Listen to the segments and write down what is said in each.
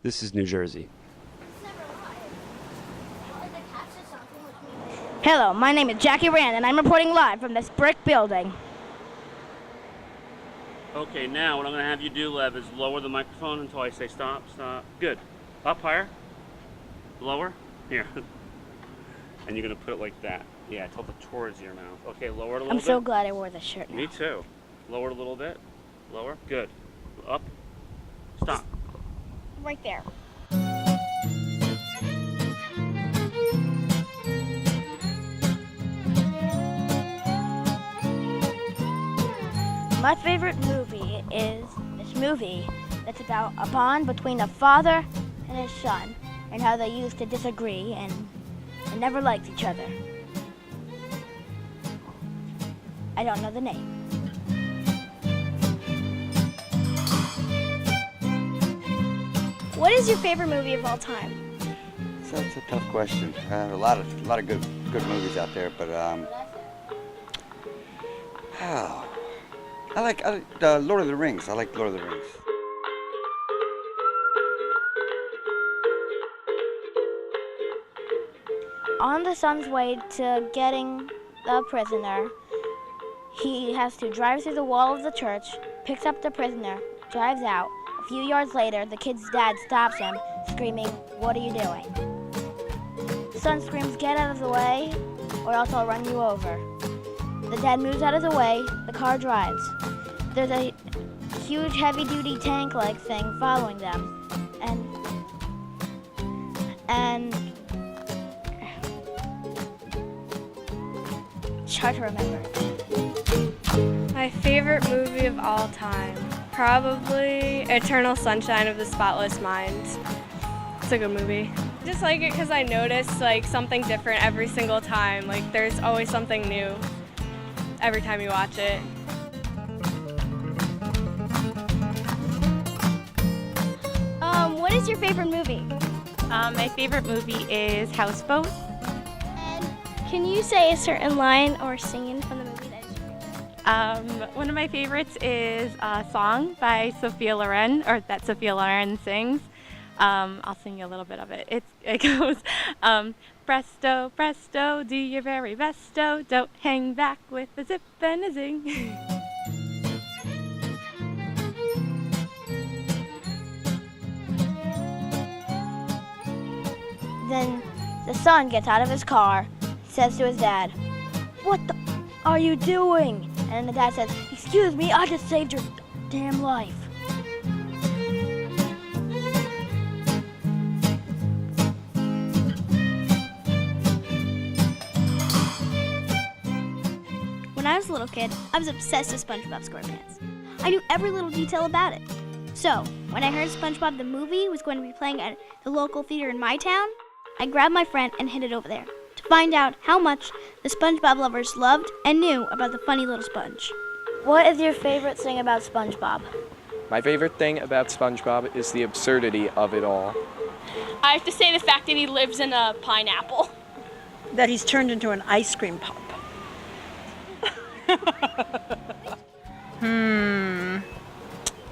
This is New Jersey. Hello, my name is Jackie Rand, and I'm reporting live from this brick building. Okay, now what I'm going to have you do, Lev, is lower the microphone until I say stop, stop. Good. Up higher. Lower. Here. And you're going to put it like that. Yeah, tilt it towards your mouth. Okay, lower it a little bit. I'm so glad I wore this shirt now. Me too. Lower it a little bit. Lower. Good. Up. Stop. Right there. My favorite movie is this movie that's about a bond between a father and his son and how they used to disagree and never liked each other. I don't know the name. What is your favorite movie of all time? So that's a tough question. A lot of good movies out there, but I like Lord of the Rings. I like Lord of the Rings. On the son's way to getting the prisoner, he has to drive through the wall of the church, picks up the prisoner, drives out. A few yards later, the kid's dad stops him, screaming, "What are you doing?" The son screams, "Get out of the way, or else I'll run you over." The dad moves out of the way, the car drives. There's a huge heavy-duty tank-like thing following them, and it's hard to remember. My favorite movie of all time, probably Eternal Sunshine of the Spotless Mind. It's a good movie. I just like it because I notice like something different every single time. Like there's always something new every time you watch it. What is your favorite movie? My favorite movie is Houseboat. And can you say a certain line or scene from the movie that is your favorite? One of my favorites is a song by Sophia Loren, or that Sophia Loren sings. I'll sing you a little bit of it. It goes, presto, presto, do your very besto, don't hang back with a zip and a zing. Then the son gets out of his car, says to his dad, "What the are you doing?" And the dad says, "Excuse me, I just saved your damn life." When I was a little kid, I was obsessed with SpongeBob SquarePants. I knew every little detail about it. So, when I heard SpongeBob the movie was going to be playing at the local theater in my town, I grabbed my friend and headed over there to find out how much the SpongeBob lovers loved and knew about the funny little sponge. What is your favorite thing about SpongeBob? My favorite thing about SpongeBob is the absurdity of it all. I have to say the fact that he lives in a pineapple. That he's turned into an ice cream pop.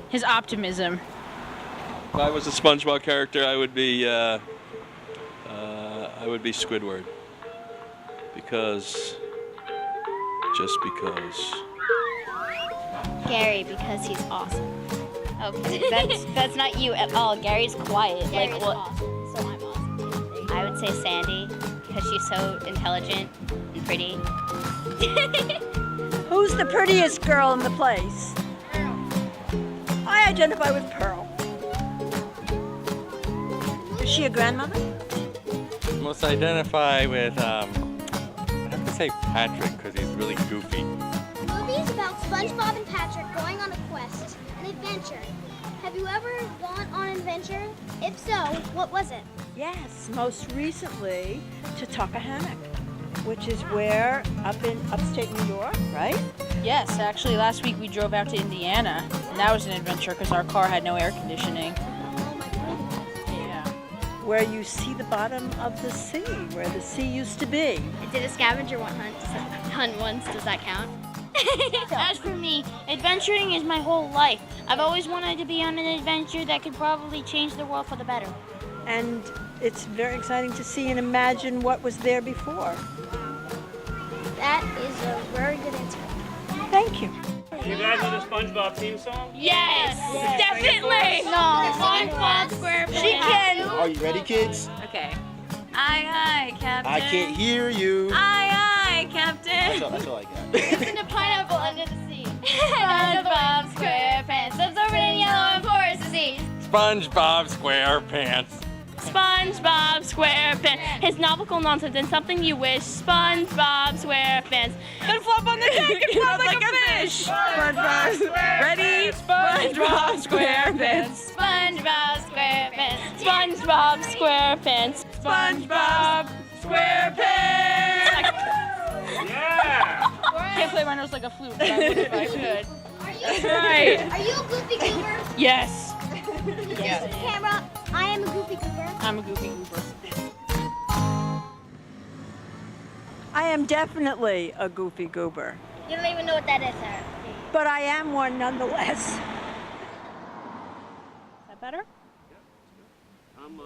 His optimism. If I was a SpongeBob character, I would be Squidward. Just because. Gary, because he's awesome. Okay, that's not you at all. Gary's quiet. Gary's like what? awesome, so I'm awesome. I would say Sandy because she's so intelligent and pretty. Who's the prettiest girl in the place? I identify with Pearl. Is she a grandmother? Most identify with, I have to say Patrick, because he's really goofy. The movie is about SpongeBob and Patrick going on a quest, an adventure. Have you ever gone on an adventure? If so, what was it? Yes, most recently to Tuckahannock, which is where up in upstate New York, right? Yes, actually last week we drove out to Indiana, and that was an adventure because our car had no air conditioning. Oh my goodness. Yeah. Where you see the bottom of the sea, where the sea used to be. I did a scavenger hunt once. Does that count? As for me, adventuring is my whole life. I've always wanted to be on an adventure that could probably change the world for the better. And it's very exciting to see and imagine what was there before. That is a very good answer. Thank you. You guys know the SpongeBob theme song? Yes, definitely. No. SpongeBob SquarePants. She can. Are you ready, kids? Okay. Aye, aye, Captain. I can't hear you. Aye, aye, Captain. That's all I got. Listen to Pineapple Under the Sea. SpongeBob SquarePants, absorbed in yellow and porous disease. SpongeBob SquarePants. SpongeBob SquarePants. His nautical nonsense and something you wish. SpongeBob SquarePants. Could flop on the deck and flop like a fish. SpongeBob. Ready? SpongeBob SquarePants. SpongeBob SquarePants. SpongeBob SquarePants. SpongeBob SquarePants. Yeah! Can't play my nose like a flute, but I would if I could. That's right. Are you a Goofy Goober? Yes. Yes. Camera, I am a Goofy Goober. I'm a goofy goober. I am definitely a Goofy Goober, You don't even know what that is, sir. but I am one nonetheless. Is that better? I'm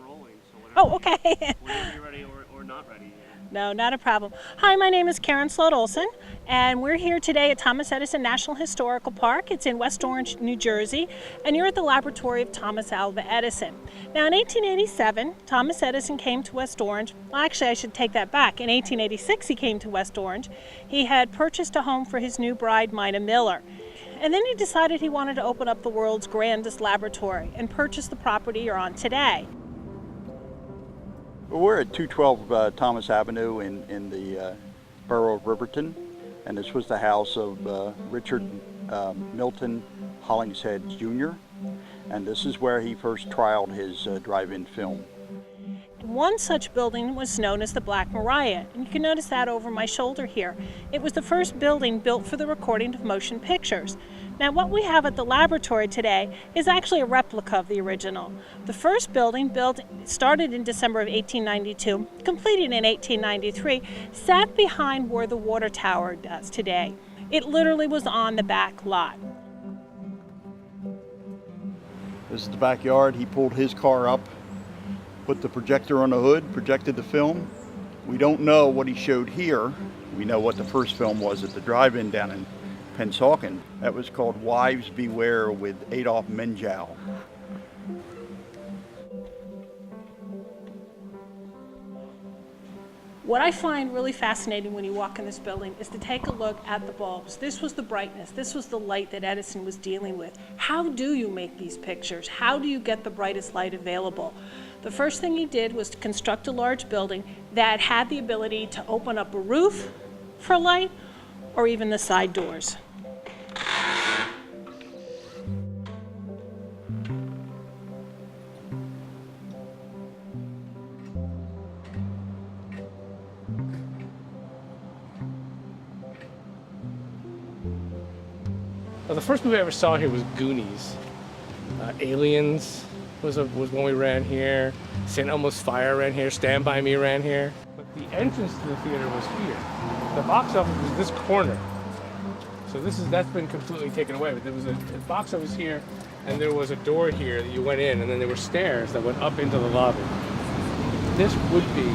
rolling, so whenever, Oh, okay. whenever you're ready or not ready. No, not a problem. Hi, my name is Karen Sloat Olson, and we're here today at Thomas Edison National Historical Park. It's in West Orange, New Jersey, and you're at the laboratory of Thomas Alva Edison. Now, in 1887, Thomas Edison came to West Orange. Well, actually, I should take that back. In 1886, he came to West Orange. He had purchased a home for his new bride, Mina Miller. And then he decided he wanted to open up the world's grandest laboratory and purchase the property you're on today. Well, we're at 212 Thomas Avenue in the borough of Riverton, and this was the house of Richard Milton Hollingshead Jr., and this is where he first trialed his drive-in film. One such building was known as the Black Maria, and you can notice that over my shoulder here. It was the first building built for the recording of motion pictures. Now, what we have at the laboratory today is actually a replica of the original. The first building, started in December of 1892, completed in 1893, sat behind where the water tower does today. It literally was on the back lot. This is the backyard. He pulled his car up, put the projector on the hood, projected the film. We don't know what he showed here. We know what the first film was at the drive-in down in Pennsauken. That was called Wives Beware with Adolf Menjau. What I find really fascinating when you walk in this building is to take a look at the bulbs. This was the brightness, this was the light that Edison was dealing with. How do you make these pictures? How do you get the brightest light available? The first thing he did was to construct a large building that had the ability to open up a roof for light or even the side doors. Well, the first movie I ever saw here was Goonies. Aliens was when we ran here. St. Elmo's Fire ran here. Stand By Me ran here. But the entrance to the theater was here. The box office was this corner. So that's been completely taken away. But there was a box office here, and there was a door here that you went in, and then there were stairs that went up into the lobby. This would be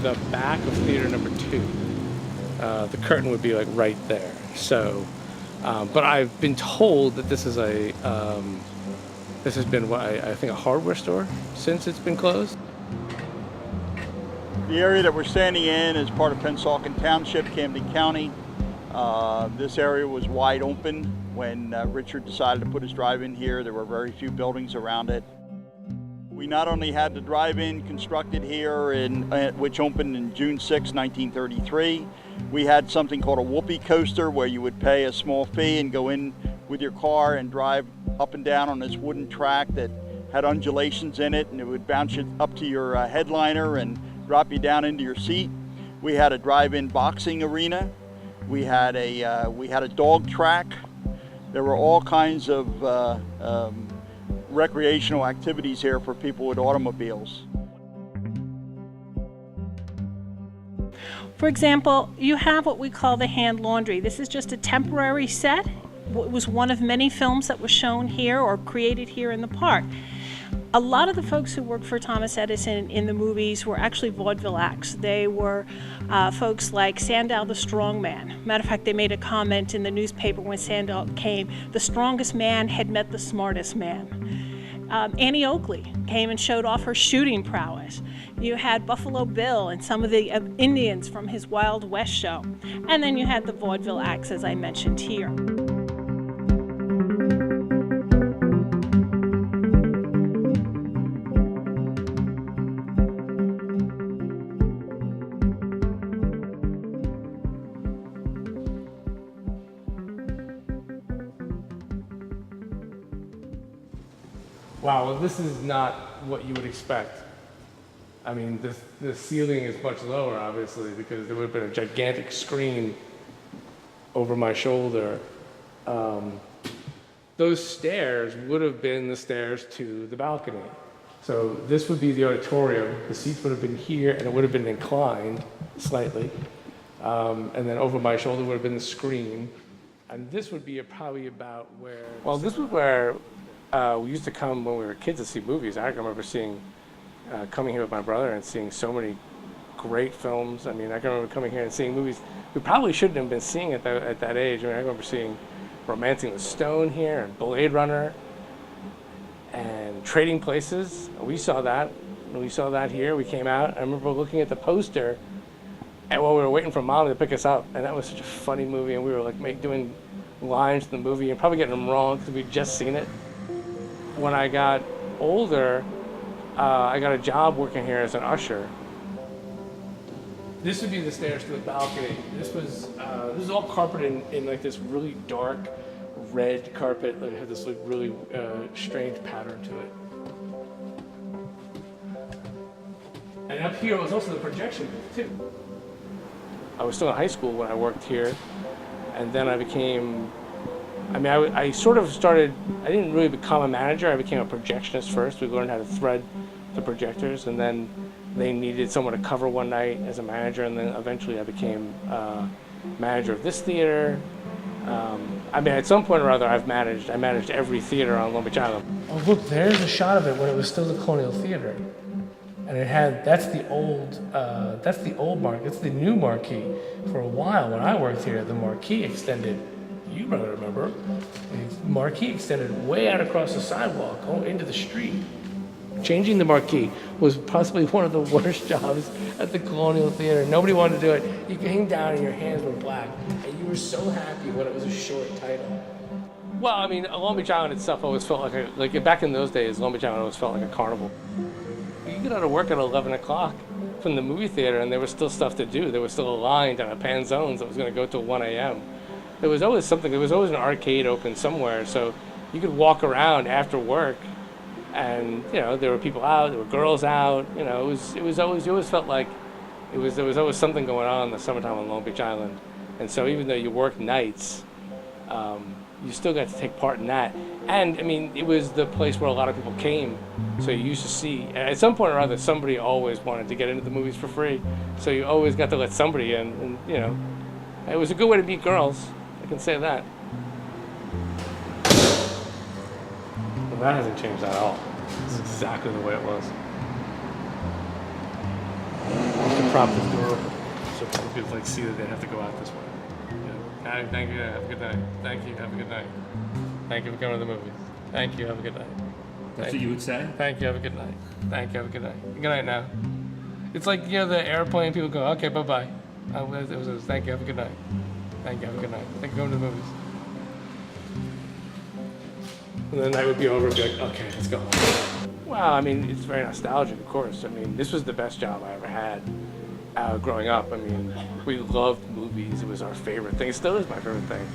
the back of theater number 2. The curtain would be like right there. So. But I've been told that this is this has been I think a hardware store since it's been closed. The area that we're standing in is part of Pennsauken Township, Camden County. This area was wide open when Richard decided to put his drive-in here. There were very few buildings around it. We not only had the drive-in constructed here, which opened in June 6, 1933, we had something called a whoopee coaster where you would pay a small fee and go in with your car and drive up and down on this wooden track that had undulations in it, and it would bounce you up to your headliner and drop you down into your seat. We had a drive-in boxing arena. We had a dog track. There were all kinds of recreational activities here for people with automobiles. For example, you have what we call the hand laundry. This is just a temporary set was one of many films that was shown here or created here in the park. A lot of the folks who worked for Thomas Edison in the movies were actually vaudeville acts. They were folks like Sandow the Strongman. Matter of fact, they made a comment in the newspaper when Sandow came, the strongest man had met the smartest man. Annie Oakley came and showed off her shooting prowess. You had Buffalo Bill and some of the Indians from his Wild West show. And then you had the vaudeville acts, as I mentioned here. Wow, well, this is not what you would expect. I mean, the ceiling is much lower, obviously, because there would have been a gigantic screen over my shoulder. Those stairs would have been the stairs to the balcony. So this would be the auditorium. The seats would have been here, and it would have been inclined slightly. And then over my shoulder would have been the screen. And this would be probably about where... Well, this was where we used to come when we were kids to see movies. I can remember coming here with my brother and seeing so many great films. I mean, I can remember coming here and seeing movies we probably shouldn't have been seeing at that age. I mean, I remember seeing Romancing the Stone here and Blade Runner and Trading Places. We saw that. When we saw that here, we came out. I remember looking at the poster and while we were waiting for Mom to pick us up, and that was such a funny movie, and we were like doing lines in the movie and probably getting them wrong because we'd just seen it. When I got older, I got a job working here as an usher. This would be the stairs to the balcony. This is all carpeted in like this really dark red carpet that had this like really strange pattern to it. And up here was also the projection booth too. I was still in high school when I worked here, and then I became. I sort of started, I didn't really become a manager, I became a projectionist first. We learned how to thread the projectors, and then they needed someone to cover one night as a manager, and then eventually I became manager of this theater. At some point or other I managed every theater on Long Beach Island. Oh look, there's a shot of it when it was still the Colonial Theater. And it had, that's the old marquee, that's the new marquee. For a while when I worked here, the marquee extended, you probably remember, the marquee extended way out across the sidewalk, into the street. Changing the marquee was possibly one of the worst jobs at the Colonial Theater. Nobody wanted to do it. You came down and your hands were black, and you were so happy when it was a short title. Well, I mean, Long Beach Island itself always felt like back in those days, Long Beach Island always felt like a carnival. You get out of work at 11 o'clock from the movie theater, and there was still stuff to do. There was still a line down at Panzone's that was going to go till 1 a.m. There was always something. There was always an arcade open somewhere, so you could walk around after work, and there were people out, there were girls out. It was always, you always felt like there was always something going on in the summertime on Long Beach Island, and so even though you worked nights, you still got to take part in that. And I mean, it was the place where a lot of people came, so you used to see. At some point or other, somebody always wanted to get into the movies for free, so you always got to let somebody in, and it was a good way to meet girls. I can say that. Well, that hasn't changed at all. It's exactly the way it was. You can prop this door open so people could see that they have to go out this way. Yeah. Thank you. Have a good night. Thank you. Have a good night. Thank you for coming to the movies. Thank you. Have a good night. That's what you would say? Thank you. Have a good night. Thank you. Have a good night. Good night now. It's like the airplane. People go, okay, bye bye. It was thank you. Have a good night. Thank you. Have a good night. Thank you for coming to the movies. And the night would be over and be like, okay, let's go home. Well, I mean, it's very nostalgic, of course. I mean, this was the best job I ever had growing up. I mean, we loved movies. It was our favorite thing. It still is my favorite thing.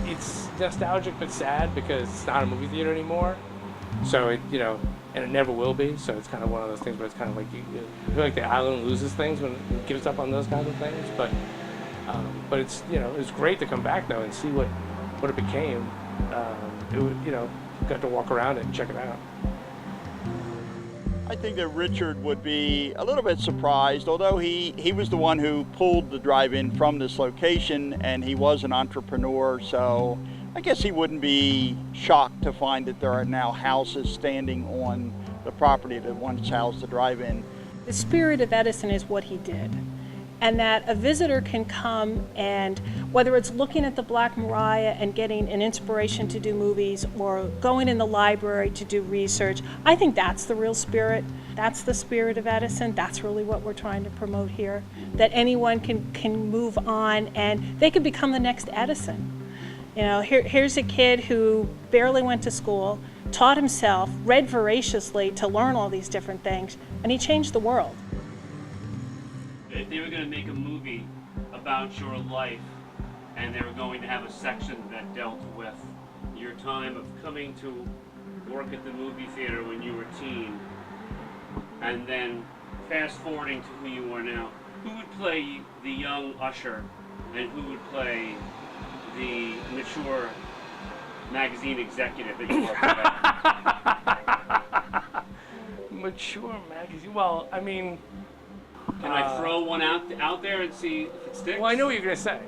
It's nostalgic but sad because it's not a movie theater anymore. So and it never will be. So it's kind of one of those things where it's kind of like I feel like the island loses things when it gives up on those kinds of things. But it's it's great to come back though and see what it became. Got to walk around it and check it out. I think that Richard would be a little bit surprised, although he was the one who pulled the drive-in from this location, and he was an entrepreneur, so I guess he wouldn't be shocked to find that there are now houses standing on the property that once housed the drive-in. The spirit of Edison is what he did. And that a visitor can come and, whether it's looking at the Black Maria and getting an inspiration to do movies or going in the library to do research, I think that's the real spirit. That's the spirit of Edison. That's really what we're trying to promote here. That anyone can move on and they can become the next Edison. You know, here's a kid who barely went to school, taught himself, read voraciously to learn all these different things, and he changed the world. If they were going to make a movie about your life and they were going to have a section that dealt with your time of coming to work at the movie theater when you were a teen and then fast forwarding to who you are now, who would play the young usher and who would play the mature magazine executive that you are today? Mature magazine. Well, I mean, can I throw one out there and see if it sticks? Well, I know what you're gonna say.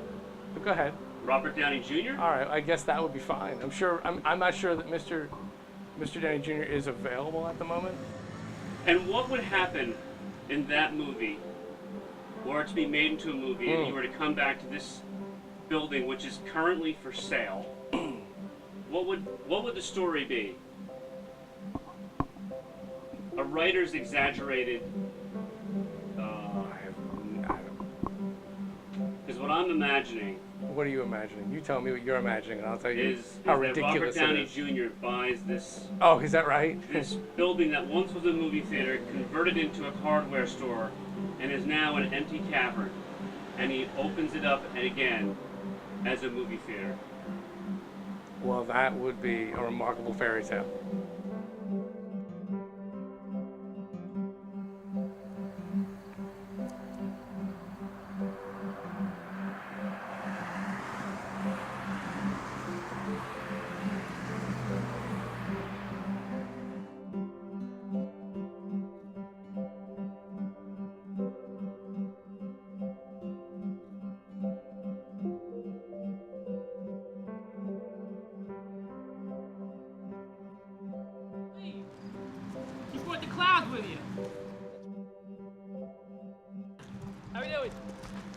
But go ahead. Robert Downey Jr. All right, I guess that would be fine. I'm not sure that Mr. Downey Jr. is available at the moment. And what would happen in that movie, were it to be made into a movie, and you were to come back to this building, which is currently for sale? What would the story be? A writer's exaggerated. Because what I'm imagining. What are you imagining? You tell me what you're imagining, and I'll tell you how ridiculous Robert Downey it is. Jr. buys this. Oh, is that right? This building that once was a movie theater, converted into a hardware store, and is now an empty cavern. And he opens it up again as a movie theater. Well, that would be a remarkable fairy tale.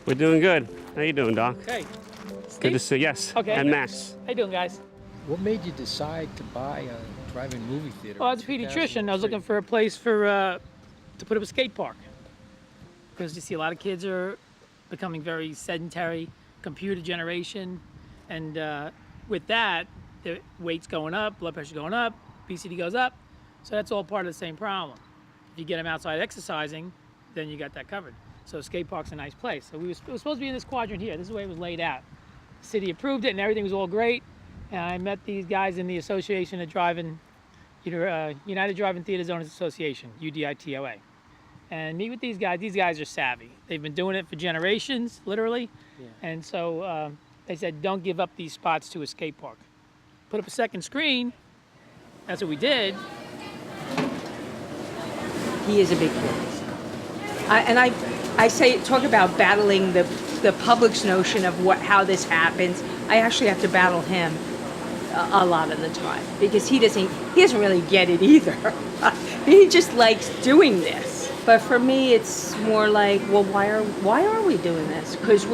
We're doing good. How you doing, Doc? Hey. Good to see you. Yes. Okay. And Max. How you doing, guys? What made you decide to buy a drive-in movie theater? Well, I was a pediatrician. I was looking for a place to put up a skate park. Because you see a lot of kids are becoming very sedentary, computer generation, and with that, the weight's going up, blood pressure going up, obesity goes up. So that's all part of the same problem. If you get them outside exercising, then you got that covered. So skate park's a nice place. So it was supposed to be in this quadrant here. This is the way it was laid out. The city approved it and everything was all great. And I met these guys in the Association of Drive-In, United Drive-In Theaters Owners Association, UDITOA. And meet with these guys. These guys are savvy. They've been doing it for generations, literally. Yeah. And so they said, don't give up these spots to a skate park. Put up a second screen. That's what we did. He is a big kid. I say, talk about battling the public's notion of how this happens. I actually have to battle him a lot of the time because he doesn't really get it either. He just likes doing this. But for me, it's more like, well, why are we doing this? Because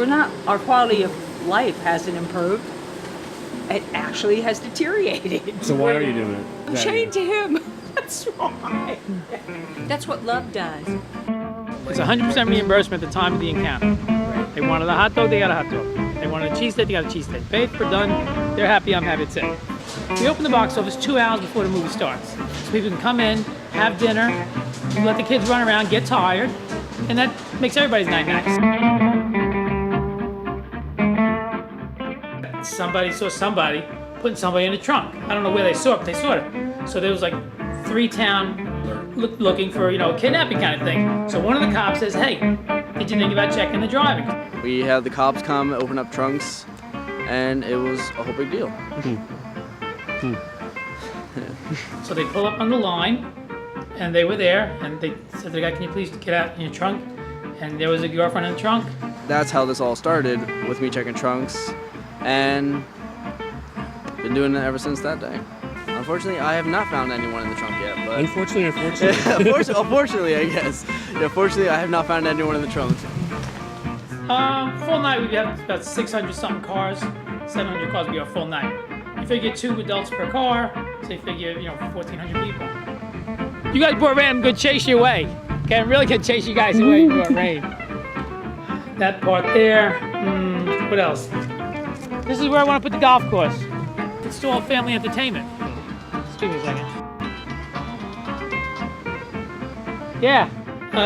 our quality of life hasn't improved. It actually has deteriorated. So why are you doing it? I'm chained to him. That's why. That's what love does. It's 100% reimbursement at the time of the encounter. They wanted a hot dog, they got a hot dog. They wanted a cheesesteak, they got a cheesesteak. Paid for, done, they're happy, I'm happy, that's it. We open the box office 2 hours before the movie starts. So people can come in, have dinner, let the kids run around, get tired, and that makes everybody's night nice. Somebody saw somebody putting somebody in the trunk. I don't know where they saw it, but they saw it. So there was like 3 town looking for, a kidnapping kind of thing. So one of the cops says, hey, did you think about checking the driving? We had the cops come, open up trunks, and it was a whole big deal. So they pull up on the line, and they were there, and they said to the guy, "Can you please get out in your trunk?" And there was a girlfriend in the trunk. That's how this all started, with me checking trunks, and been doing it ever since that day. Unfortunately, I have not found anyone in the trunk yet. But Unfortunately or fortunately? Unfortunately, I guess. Yeah, fortunately, I have not found anyone in the trunk. Full night, we have about 600 something cars, 700 cars be our full night. You figure 2 adults per car, so you figure, 1,400 people. You guys brought rain, I'm gonna chase you away. Okay, I'm really gonna chase you guys away. You brought rain. That part there. What else? This is where I want to put the golf course. It's all family entertainment. Excuse me a second. Yeah.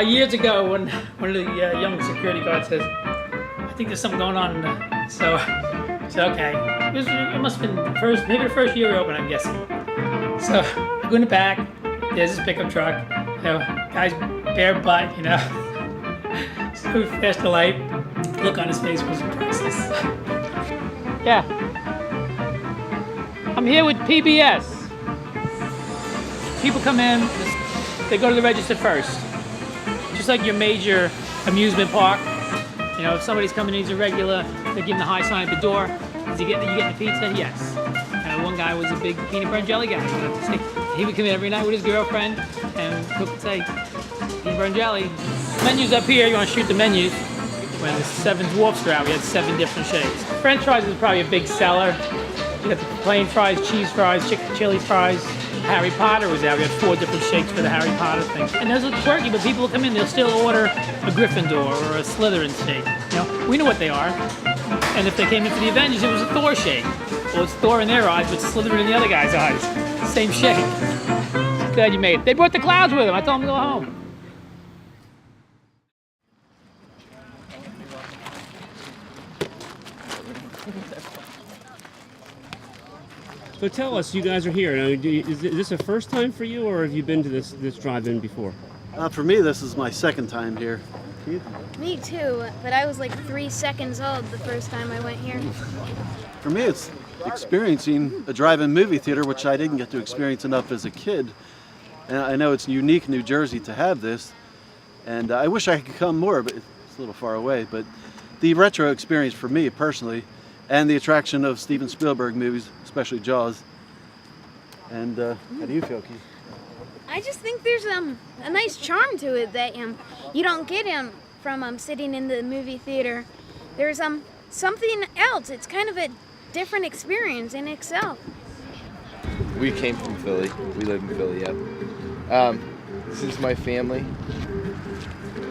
Years ago, when one of the young security guards says, "I think there's something going on," so I said, "Okay." It must have been maybe the first year we opened, I'm guessing. So I go in the back. There's this pickup truck. Guy's bare butt, So we flashed the light. The look on his face was priceless. Yeah. I'm here with PBS. People come in, they go to the register first. Just like your major amusement park. If somebody's coming in, he's a regular, they give him the high sign at the door. You getting the pizza? Yes. One guy was a big peanut butter and jelly guy. He would come in every night with his girlfriend and cook and say, peanut butter and jelly. Menus up here, you want to shoot the menus. When the 7 dwarfs were out, we had 7 different shapes. French fries is probably a big seller. You got the plain fries, cheese fries, chicken chili fries. Harry Potter was out. We had 4 different shakes for the Harry Potter thing. And those are quirky, but people will come in, they'll still order a Gryffindor or a Slytherin shake. We know what they are. And if they came in for the Avengers, it was a Thor shake. Well, it's Thor in their eyes, but Slytherin in the other guy's eyes. Same shake. Glad you made it. They brought the clouds with them. I told them to go home. So tell us, you guys are here. Now, is this a first time for you, or have you been to this drive-in before? For me, this is my second time here. Keith? Me too, but I was like 3 seconds old the first time I went here. For me, it's experiencing a drive-in movie theater, which I didn't get to experience enough as a kid. And I know it's unique in New Jersey to have this, and I wish I could come more, but it's a little far away. But the retro experience for me personally, and the attraction of Steven Spielberg movies, especially Jaws. And how do you feel, Keith? I just think there's a nice charm to it that you don't get from sitting in the movie theater. There's something else. It's kind of a different experience in itself. We came from Philly. We live in Philly, yep. This is my family.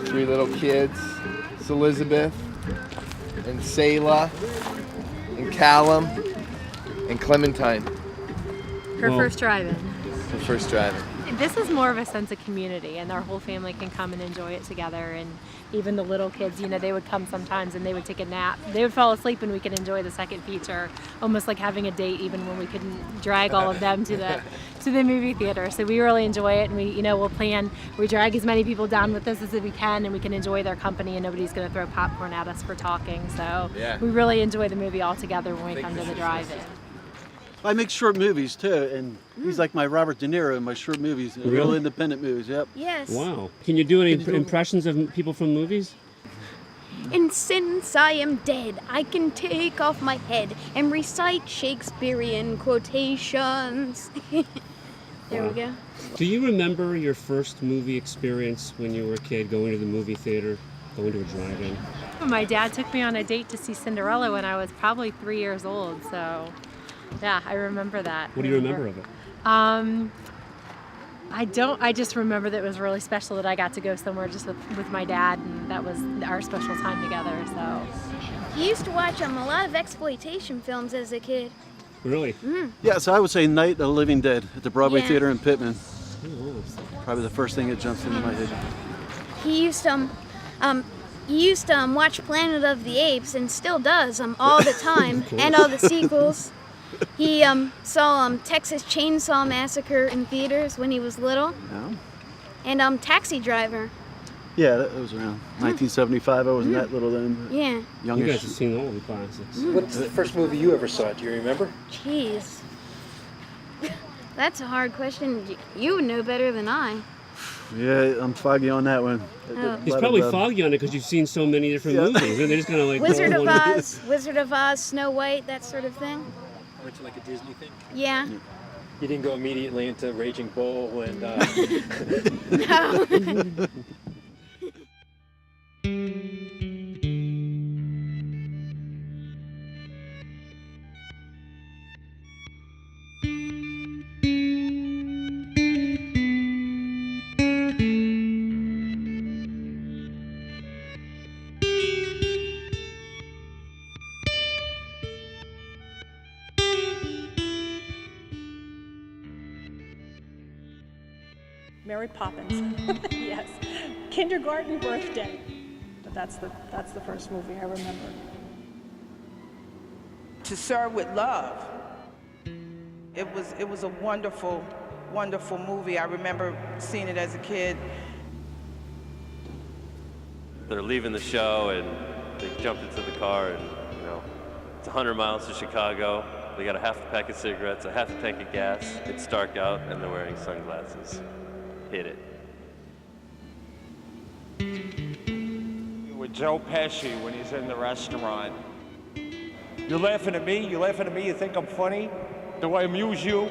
3 little kids. It's Elizabeth and Selah and Callum and Clementine. Her first drive-in. Her first drive-in. This is more of a sense of community, and our whole family can come and enjoy it together. And even the little kids, they would come sometimes and they would take a nap. They would fall asleep and we could enjoy the second feature, almost like having a date, even when we couldn't drag all of them to the movie theater. So we really enjoy it, and we'll plan. We drag as many people down with us as we can, and we can enjoy their company, and nobody's going to throw popcorn at us for talking. So we really enjoy the movie all together when we come to the drive-in. I make short movies too, and he's like my Robert De Niro in my short movies, real independent movies. Yep. Yes. Wow. Can you do any impressions of people from movies? And since I am dead, I can take off my head and recite Shakespearean quotations. There we go. Do you remember your first movie experience when you were a kid, going to the movie theater, going to a drive-in? My dad took me on a date to see Cinderella when I was probably 3 years old, so yeah, I remember that. What do you remember of it? I just remember that it was really special that I got to go somewhere just with my dad, and that was our special time together, so. He used to watch a lot of exploitation films as a kid. Really? Yeah, so I would say Night of the Living Dead at the Broadway Yeah. Theater in Pittman. Probably the first thing that jumps into my head. He used to watch Planet of the Apes, and still does all the time, and all the sequels. He saw Texas Chainsaw Massacre in theaters when he was little, and Taxi Driver. Yeah, that was around 1975. I wasn't that little then. But Yeah. youngish. You guys have seen all the classics. What's the first movie you ever saw? Do you remember? Jeez. That's a hard question. You would know better than I. Yeah, I'm foggy on that one. He's probably foggy on it because you've seen so many different movies, and they're just kind of like Wizard roll of one- Oz, Wizard of Oz, Snow White, that sort of thing. Went to like a Disney thing. Yeah. You didn't go immediately into Raging Bull and. No. Mary Poppins. Yes. Kindergarten Birthday. But that's the first movie I remember. To Serve with Love. It was a wonderful, wonderful movie. I remember seeing it as a kid. They're leaving the show and they jump into the car and, it's 100 miles to Chicago. They got a half a pack of cigarettes, a half a tank of gas. It's dark out and they're wearing sunglasses. Hit it. With Joe Pesci when he's in the restaurant. You're laughing at me? You're laughing at me? You think I'm funny? Do I amuse you?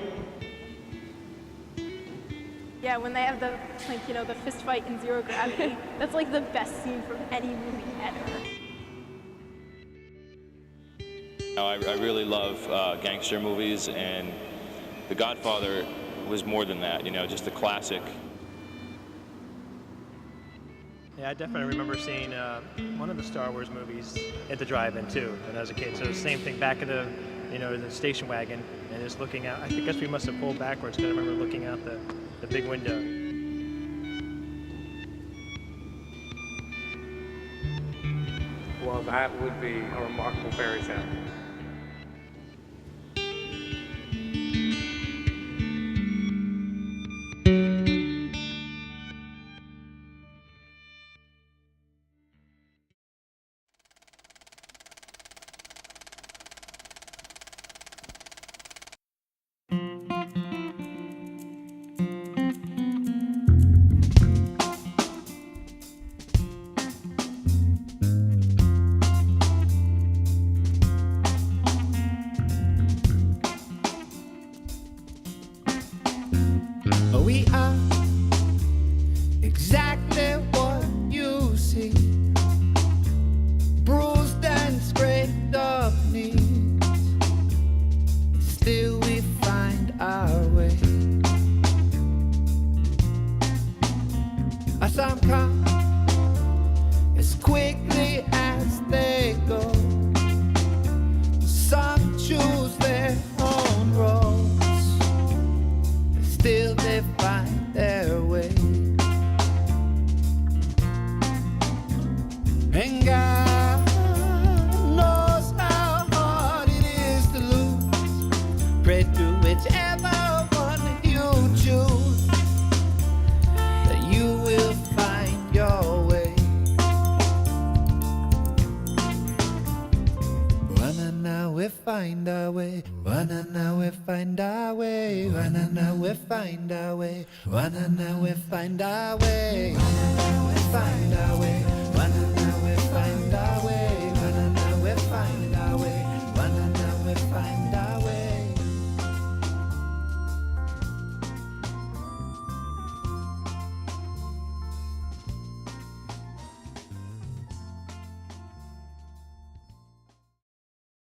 Yeah, when they have the the fist fight in Zero Gravity, that's like the best scene from any movie ever. I really love gangster movies, and The Godfather was more than that, just a classic. Yeah, I definitely remember seeing one of the Star Wars movies at the drive-in too, and as a kid. So the same thing, back in the, the station wagon, and just looking out. I guess we must have pulled backwards because I remember looking out the big window. Well, that would be a remarkable fairy tale. We are exactly what you see, bruised and scraped up knees. Still we find our way. Some come as quickly as they go. Some choose their own roads. Still they find their way. And God knows how hard it is to lose. Pray to whichever one you choose, that you will find your way. Now we find our way. Now we find our way. Now we find our way. Now we find our way. Now we find our way.